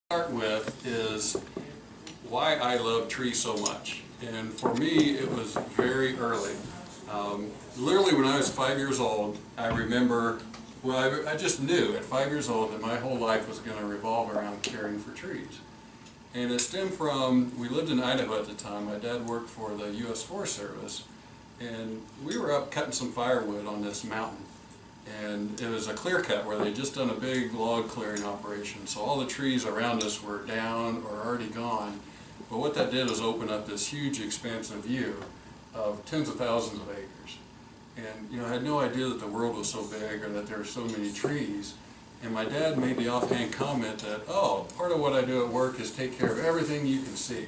Start with is why I love trees so much. And for me, it was very early. Literally when I was 5 years old, I remember, well, I just knew at 5 years old that my whole life was going to revolve around caring for trees. And it stemmed from, we lived in Idaho at the time. My dad worked for the U.S. Forest Service, and we were up cutting some firewood on this mountain. And it was a clear cut where they had just done a big log clearing operation. So all the trees around us were down or already gone. But what that did was open up this huge expansive view of tens of thousands of acres. And I had no idea that the world was so big or that there were so many trees. And my dad made the offhand comment that, oh, part of what I do at work is take care of everything you can see.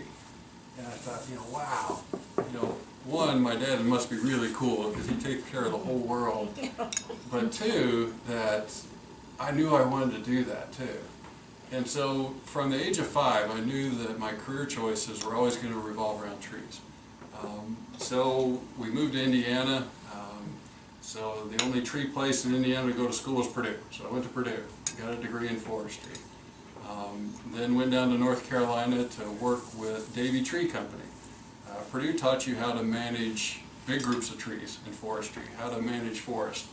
And I thought, wow, one, my dad must be really cool because he takes care of the whole world. But two, that I knew I wanted to do that too. And so from the age of 5, I knew that my career choices were always going to revolve around trees. So we moved to Indiana. So the only tree place in Indiana to go to school was Purdue. So I went to Purdue, got a degree in forestry. Then went down to North Carolina to work with Davey Tree Company. Purdue taught you how to manage big groups of trees in forestry, how to manage forest.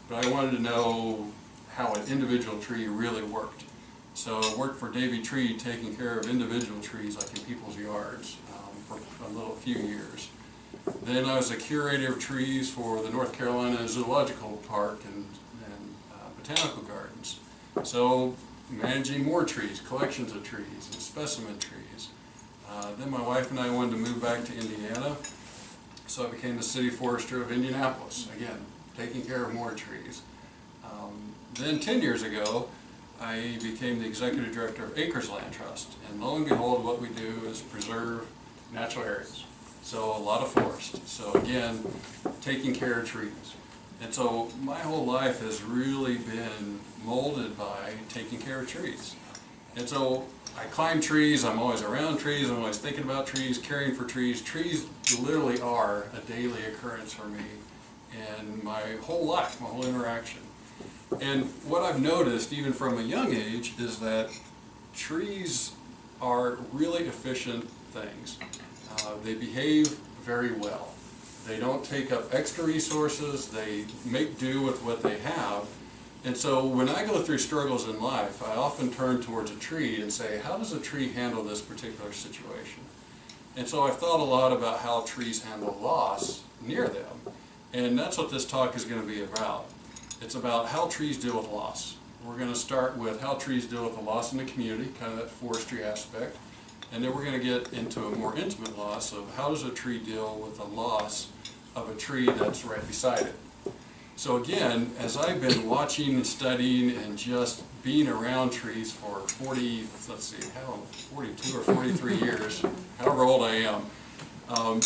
But I wanted to know how an individual tree really worked. So I worked for Davey Tree taking care of individual trees like in people's yards for a few years. Then I was a curator of trees for the North Carolina Zoological Park and botanical gardens. So managing more trees, collections of trees and specimen trees. Then my wife and I wanted to move back to Indiana, so I became the city forester of Indianapolis, again, taking care of more trees. Then 10 years ago, I became the executive director of Acres Land Trust, and lo and behold, what we do is preserve natural areas. So a lot of forest. So again, taking care of trees. And so my whole life has really been molded by taking care of trees. And so I climb trees, I'm always around trees, I'm always thinking about trees, caring for trees. Trees literally are a daily occurrence for me and my whole life, my whole interaction. And what I've noticed, even from a young age, is that trees are really efficient things. They behave very well. They don't take up extra resources, they make do with what they have. And so when I go through struggles in life, I often turn towards a tree and say, how does a tree handle this particular situation? And so I've thought a lot about how trees handle loss near them. And that's what this talk is going to be about. It's about how trees deal with loss. We're going to start with how trees deal with the loss in the community, kind of that forestry aspect. And then we're going to get into a more intimate loss of how does a tree deal with the loss of a tree that's right beside it. So again, as I've been watching and studying and just being around trees for 42 or 43 years, however old I am,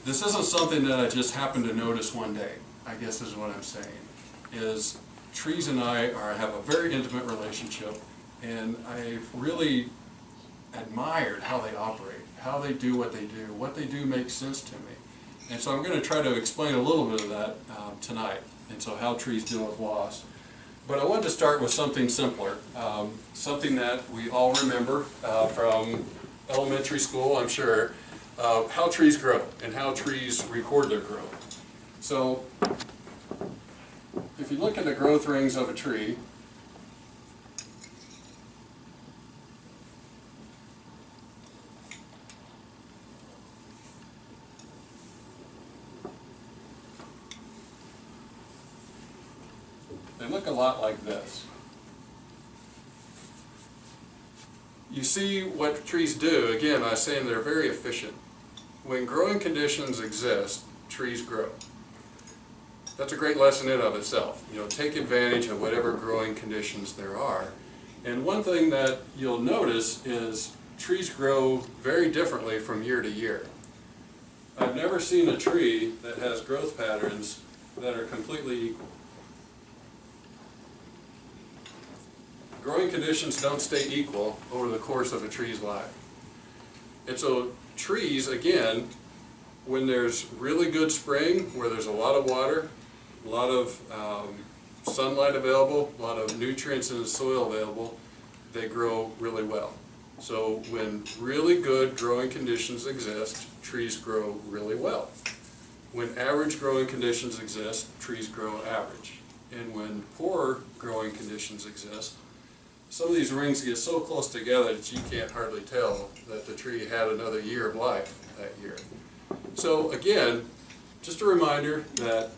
this isn't something that I just happened to notice one day, I guess is what I'm saying, is trees and I have a very intimate relationship, and I've really admired how they operate, how they do what they do makes sense to me. And so I'm going to try to explain a little bit of that tonight, and so how trees deal with loss. But I wanted to start with something simpler, something that we all remember from elementary school, I'm sure, how trees grow and how trees record their growth. So if you look at the growth rings of a tree, they look a lot like this. You see what trees do. Again, I was saying they're very efficient. When growing conditions exist, trees grow. That's a great lesson in of itself. Take advantage of whatever growing conditions there are. And one thing that you'll notice is trees grow very differently from year to year. I've never seen a tree that has growth patterns that are completely equal. Growing conditions don't stay equal over the course of a tree's life. And so trees, again, when there's really good spring, where there's a lot of water, a lot of sunlight available, a lot of nutrients in the soil available, they grow really well. So when really good growing conditions exist, trees grow really well. When average growing conditions exist, trees grow average. And when poor growing conditions exist, some of these rings get so close together that you can't hardly tell that the tree had another year of life that year. So again, just a reminder that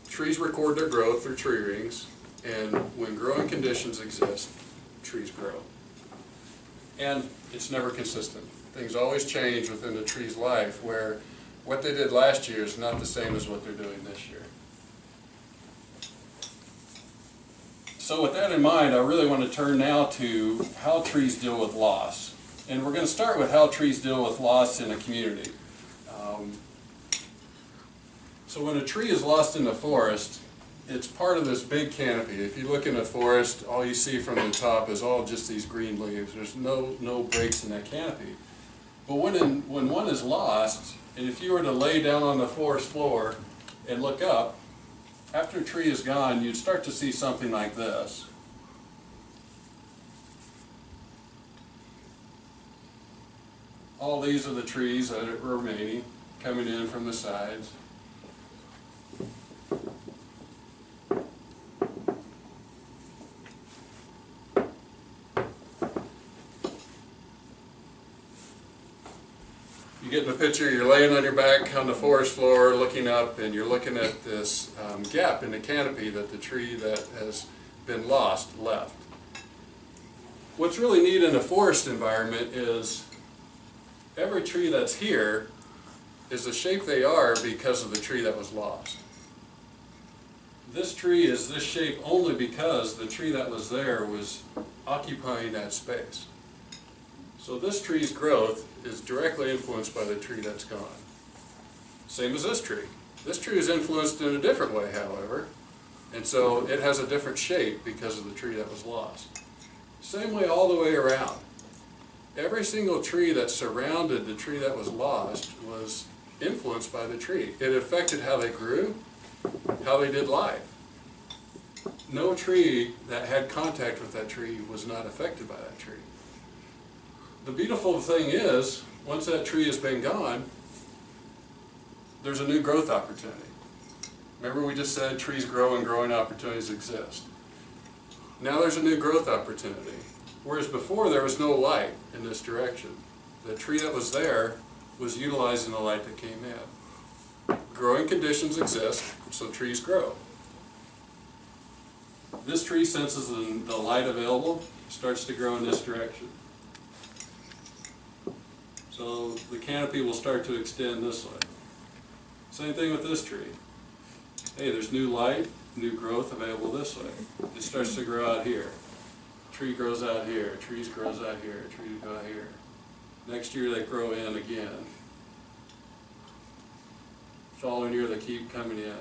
trees record their growth through tree rings, and when growing conditions exist, trees grow. And it's never consistent. Things always change within the tree's life, where what they did last year is not the same as what they're doing this year. So with that in mind, I really want to turn now to how trees deal with loss. And we're going to start with how trees deal with loss in a community. So when a tree is lost in the forest, it's part of this big canopy. If you look in a forest, all you see from the top is all just these green leaves. There's no breaks in that canopy. But when one is lost, and if you were to lay down on the forest floor and look up, after a tree is gone, you'd start to see something like this. All these are the trees that are remaining, coming in from the sides. You get in the picture, you're laying on your back on the forest floor looking up, and you're looking at this gap in the canopy that the tree that has been lost left. What's really neat in a forest environment is every tree that's here is the shape they are because of the tree that was lost. This tree is this shape only because the tree that was there was occupying that space. So this tree's growth is directly influenced by the tree that's gone. Same as this tree. This tree is influenced in a different way, however, and so it has a different shape because of the tree that was lost. Same way all the way around. Every single tree that surrounded the tree that was lost was influenced by the tree. It affected how they grew, how they did life. No tree that had contact with that tree was not affected by that tree. The beautiful thing is, once that tree has been gone, there's a new growth opportunity. Remember we just said trees grow and growing opportunities exist. Now there's a new growth opportunity. Whereas before there was no light in this direction. The tree that was there was utilizing the light that came in. Growing conditions exist, so trees grow. This tree senses the light available, starts to grow in this direction. So the canopy will start to extend this way. Same thing with this tree. Hey, there's new light, new growth available this way. It starts to grow out here. Tree grows out here, trees grows out here, trees go out here. Next year they grow in again. Following year they keep coming in.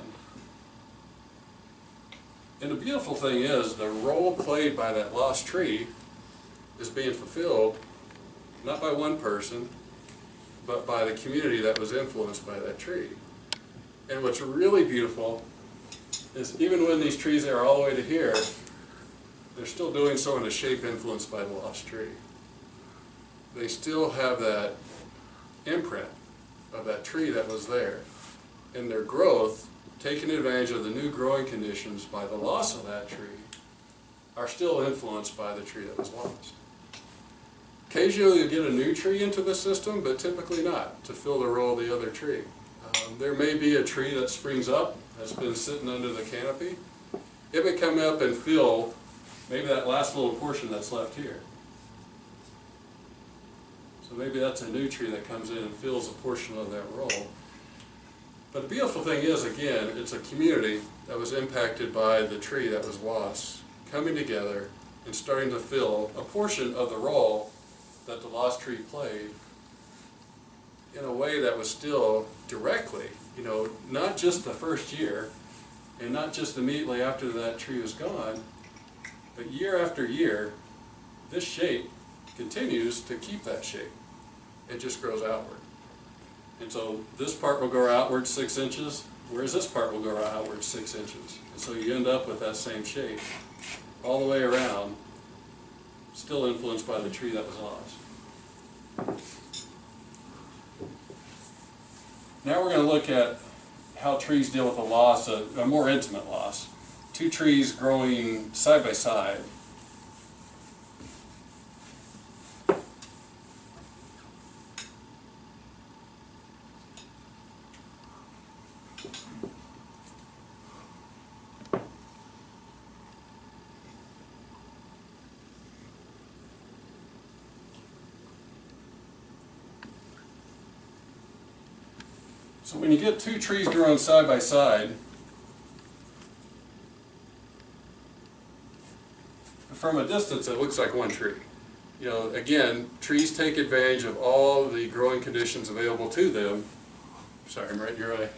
And the beautiful thing is, the role played by that lost tree is being fulfilled not by one person, but by the community that was influenced by that tree. And what's really beautiful is even when these trees are all the way to here, they're still doing so in a shape influenced by the lost tree. They still have that imprint of that tree that was there. And their growth, taking advantage of the new growing conditions by the loss of that tree, are still influenced by the tree that was lost. Occasionally you'll get a new tree into the system, but typically not, to fill the role of the other tree. There may be a tree that springs up that's been sitting under the canopy. It may come up and fill maybe that last little portion that's left here. So maybe that's a new tree that comes in and fills a portion of that role. But the beautiful thing is, again, it's a community that was impacted by the tree that was lost, coming together and starting to fill a portion of the role that the lost tree played in a way that was still directly, not just the first year and not just immediately after that tree was gone, but year after year, this shape continues to keep that shape. It just grows outward. And so this part will grow outward 6 inches, whereas this part will grow outward 6 inches. And so you end up with that same shape all the way around, still influenced by the tree that was lost. Now we're going to look at how trees deal with a loss, a more intimate loss. Two trees growing side by side. So when you get two trees growing side by side, from a distance it looks like one tree. You know, again, trees take advantage of all the growing conditions available to them. Sorry, I'm right in your eye.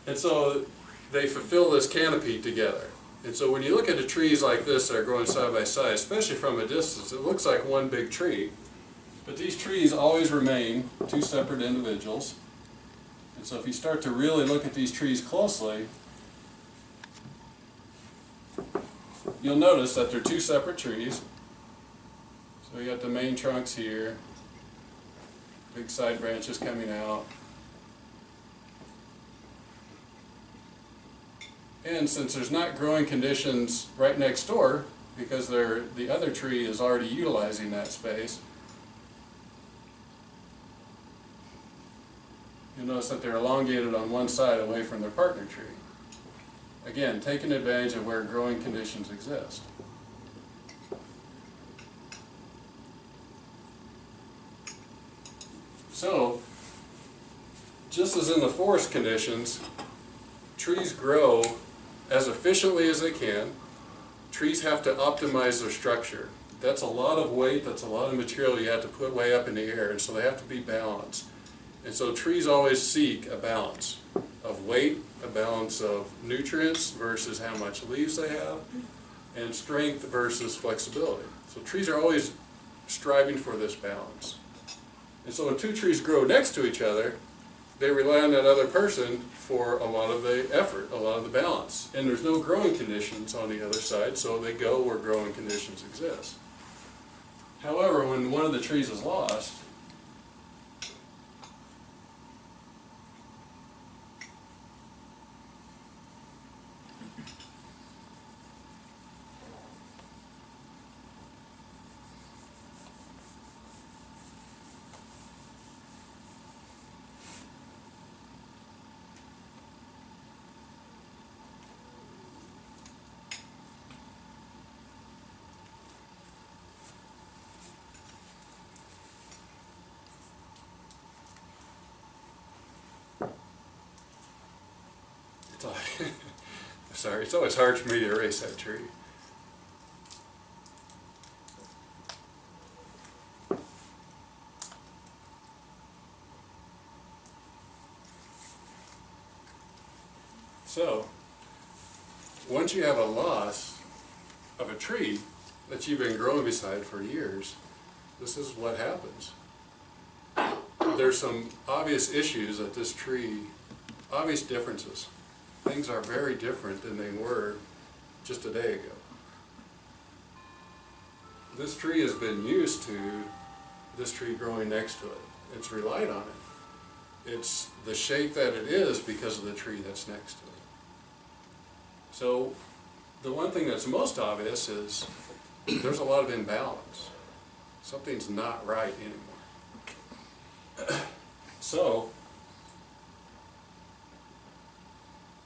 And so they fulfill this canopy together. And so when you look at the trees like this that are growing side by side, especially from a distance, it looks like one big tree. But these trees always remain two separate individuals. And so if you start to really look at these trees closely, you'll notice that they're two separate trees. So you got the main trunks here, big side branches coming out. And since there's not growing conditions right next door, because the other tree is already utilizing that space, you'll notice that they're elongated on one side away from their partner tree. Again, taking advantage of where growing conditions exist. So, just as in the forest conditions, trees grow as efficiently as they can. Trees have to optimize their structure. That's a lot of weight, that's a lot of material you have to put way up in the air, and so they have to be balanced. And so trees always seek a balance of weight, a balance of nutrients versus how much leaves they have, and strength versus flexibility. So trees are always striving for this balance. And so when two trees grow next to each other, they rely on that other person for a lot of the effort, a lot of the balance. And there's no growing conditions on the other side, so they go where growing conditions exist. However, when one of the trees is lost, sorry, it's always hard for me to erase that tree. So, once you have a loss of a tree that you've been growing beside for years, this is what happens. There's some obvious issues that this tree, obvious differences. Things are very different than they were just a day ago. This tree has been used to this tree growing next to it. It's relied on it. It's the shape that it is because of the tree that's next to it. So the one thing that's most obvious is there's a lot of imbalance. Something's not right anymore. So,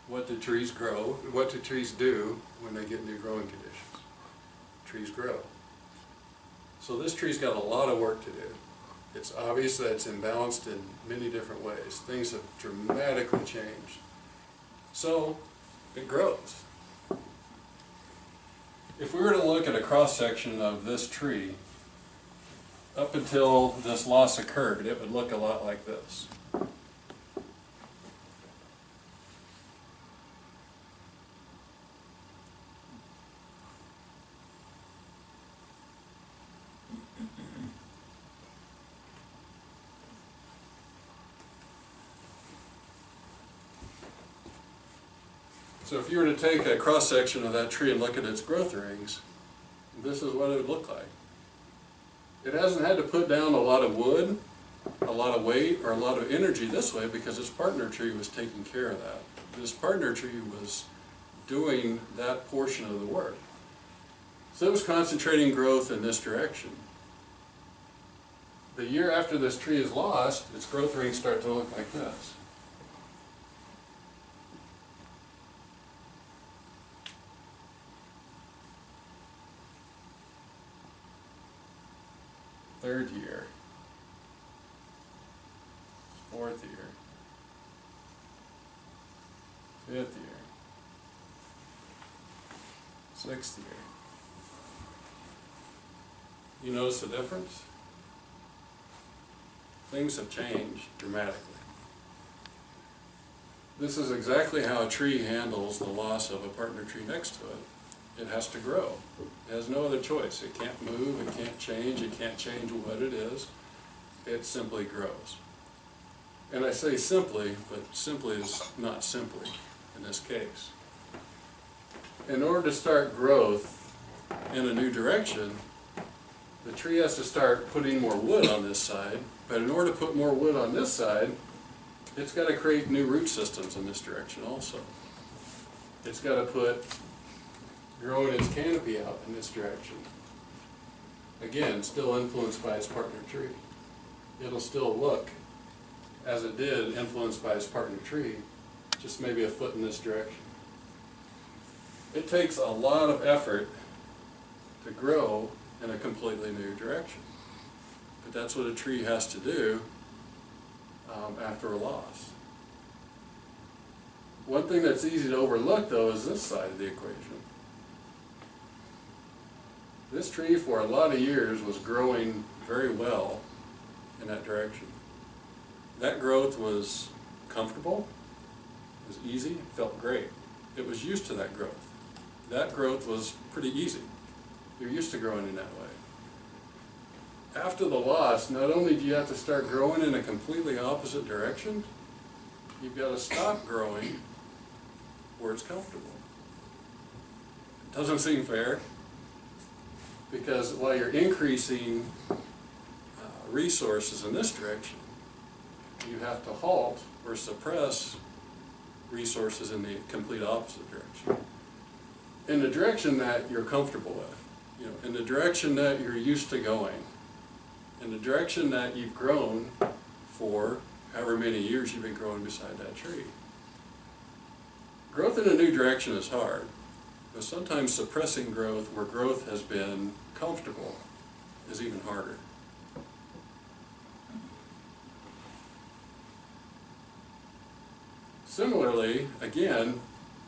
what do trees grow? What do trees do when they get new growing conditions? Trees grow. So this tree's got a lot of work to do. It's obvious that it's imbalanced in many different ways. Things have dramatically changed. So it grows. If we were to look at a cross-section of this tree, up until this loss occurred, it would look a lot like this. So if you were to take a cross-section of that tree and look at its growth rings, this is what it would look like. It hasn't had to put down a lot of wood, a lot of weight, or a lot of energy this way because its partner tree was taking care of that. This partner tree was doing that portion of the work. So it was concentrating growth in this direction. The year after this tree is lost, its growth rings start to look like this. Third year, fourth year, fifth year, sixth year. You notice the difference? Things have changed dramatically. This is exactly how a tree handles the loss of a partner tree next to it. It has to grow. It has no other choice. It can't move, it can't change what it is. It simply grows. And I say simply, but simply is not simply in this case. In order to start growth in a new direction, the tree has to start putting more wood on this side, but in order to put more wood on this side, it's got to create new root systems in this direction also. It's got to growing its canopy out in this direction. Again, still influenced by its partner tree. It'll still look as it did, influenced by its partner tree, just maybe a foot in this direction. It takes a lot of effort to grow in a completely new direction. But that's what a tree has to do after a loss. One thing that's easy to overlook, though, is this side of the equation. This tree, for a lot of years, was growing very well in that direction. That growth was comfortable, it was easy, it felt great. It was used to that growth. That growth was pretty easy. You're used to growing in that way. After the loss, not only do you have to start growing in a completely opposite direction, you've got to stop growing where it's comfortable. Doesn't seem fair, because while you're increasing resources in this direction, you have to halt or suppress resources in the complete opposite direction. In the direction that you're comfortable with, in the direction that you're used to going, in the direction that you've grown for however many years you've been growing beside that tree. Growth in a new direction is hard, but sometimes suppressing growth where growth has been comfortable is even harder. Similarly, again,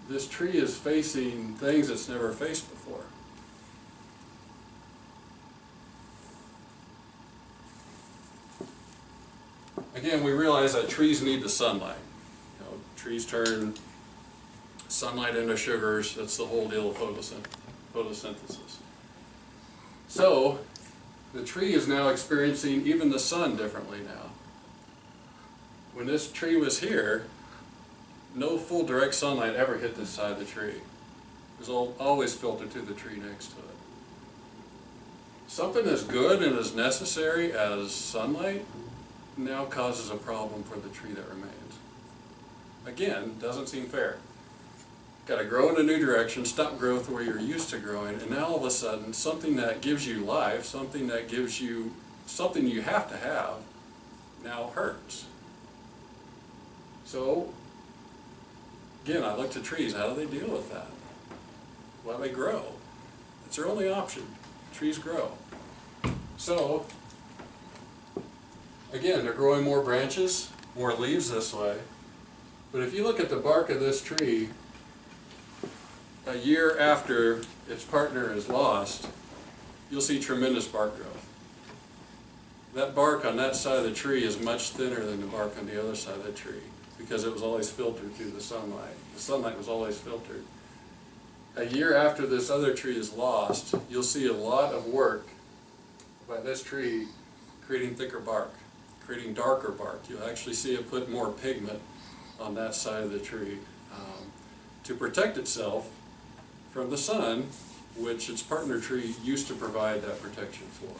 this tree is facing things it's never faced before. Again, we realize that trees need the sunlight. Trees turn sunlight into sugars. That's the whole deal of photosynthesis. So, the tree is now experiencing even the sun differently now. When this tree was here, no full direct sunlight ever hit this side of the tree. It was always filtered through the tree next to it. Something as good and as necessary as sunlight now causes a problem for the tree that remains. Again, doesn't seem fair. Got to grow in a new direction, stop growth where you're used to growing, and now all of a sudden something that gives you life, something that gives you something you have to have, now hurts. So, again, I look to trees. How do they deal with that? Well, they grow. It's their only option. Trees grow. So, again, they're growing more branches, more leaves this way. But if you look at the bark of this tree, a year after its partner is lost, you'll see tremendous bark growth. That bark on that side of the tree is much thinner than the bark on the other side of the tree because it was always filtered through the sunlight. The sunlight was always filtered. A year after this other tree is lost, you'll see a lot of work by this tree creating thicker bark, creating darker bark. You'll actually see it put more pigment on that side of the tree to protect itself from the sun, which its partner tree used to provide that protection for.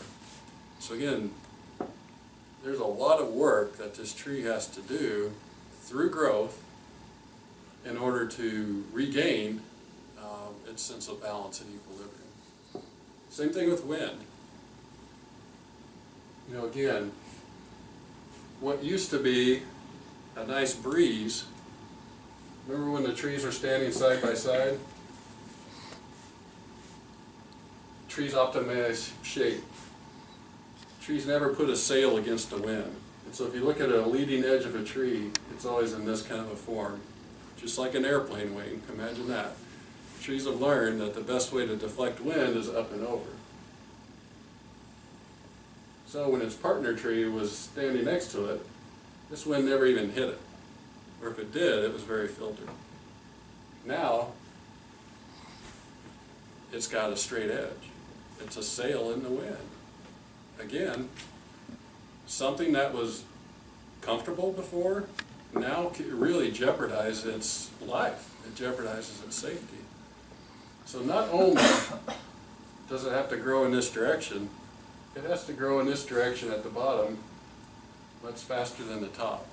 So again, there's a lot of work that this tree has to do through growth in order to regain its sense of balance and equilibrium. Same thing with wind. You know, again, what used to be a nice breeze, remember when the trees were standing side by side? Trees optimize shape. Trees never put a sail against the wind. And so if you look at a leading edge of a tree, it's always in this kind of a form. Just like an airplane wing, imagine that. Trees have learned that the best way to deflect wind is up and over. So when its partner tree was standing next to it, this wind never even hit it. Or if it did, it was very filtered. Now, it's got a straight edge. It's a sail in the wind. Again, something that was comfortable before, now really jeopardizes its life. It jeopardizes its safety. So not only does it have to grow in this direction, it has to grow in this direction at the bottom much faster than the top.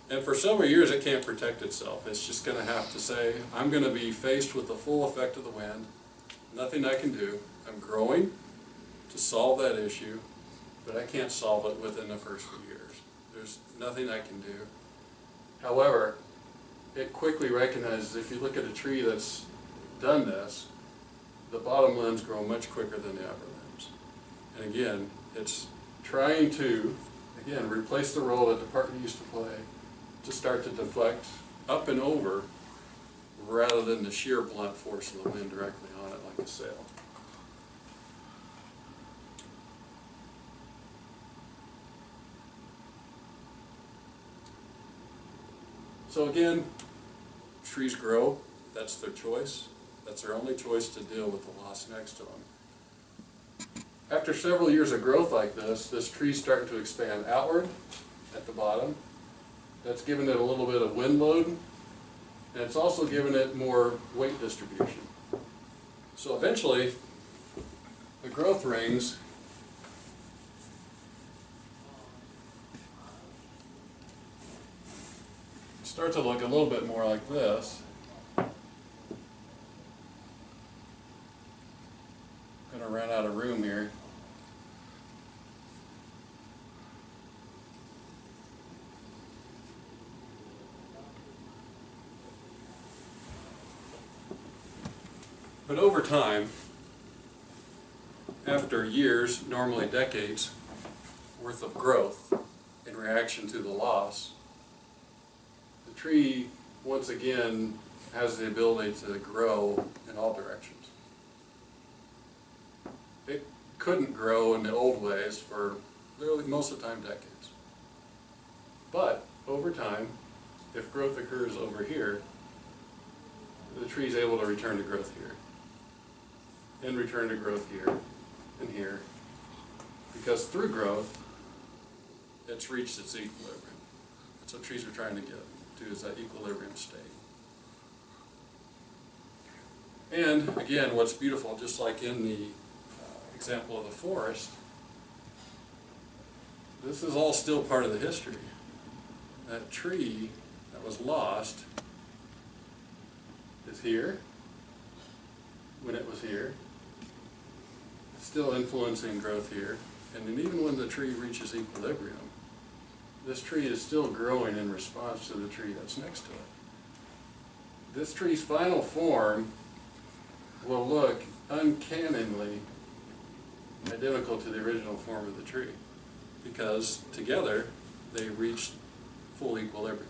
And for several years it can't protect itself. It's just going to have to say, I'm going to be faced with the full effect of the wind. Nothing I can do. I'm growing to solve that issue, but I can't solve it within the first few years. There's nothing I can do. However, it quickly recognizes if you look at a tree that's done this, the bottom limbs grow much quicker than the upper limbs. And again, it's trying to, again, replace the role that the partner used to play to start to deflect up and over rather than the sheer blunt force of the wind directly on it like a sail. So again, trees grow, that's their choice. That's their only choice to deal with the loss next to them. After several years of growth like this tree's starting to expand outward at the bottom. That's given it a little bit of wind load, and it's also given it more weight distribution. So eventually, the growth rings start to look a little bit more like this. I'm going to run out of room here. But over time, after years, normally decades, worth of growth in reaction to the loss, the tree once again has the ability to grow in all directions. It couldn't grow in the old ways for literally most of the time decades. But over time, if growth occurs over here, the tree is able to return to growth here, and return to growth here, and here, because through growth, it's reached its equilibrium. That's what trees are trying to get to, is that equilibrium state. And again, what's beautiful, just like in the example of the forest, this is all still part of the history. That tree that was lost is here, when it was here, still influencing growth here, and then even when the tree reaches equilibrium, this tree is still growing in response to the tree that's next to it. This tree's final form will look uncannily identical to the original form of the tree, because together they reached full equilibrium.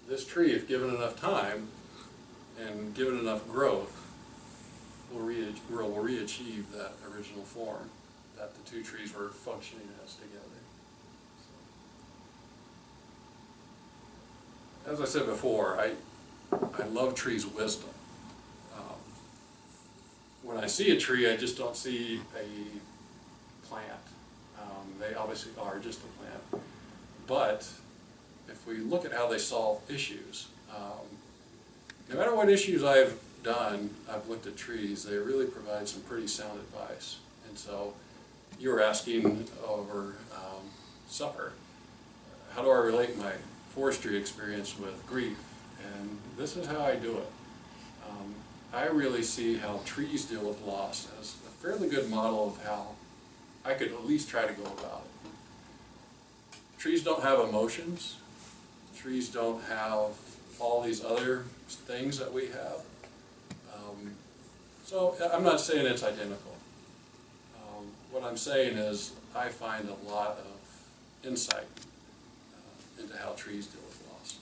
This tree, if given enough time and given enough growth, will re-achieve that original form that the two trees were functioning as together. As I said before, I love trees' wisdom. When I see a tree, I just don't see a plant. They obviously are just a plant. But if we look at how they solve issues, no matter what issues I've done, I've looked at trees, they really provide some pretty sound advice. And so you were asking over supper, how do I relate my forestry experience with grief? And this is how I do it. I really see how trees deal with loss as a fairly good model of how I could at least try to go about it. Trees don't have emotions. Trees don't have all these other things that we have. So I'm not saying it's identical. What I'm saying is I find a lot of insight into how trees deal with loss.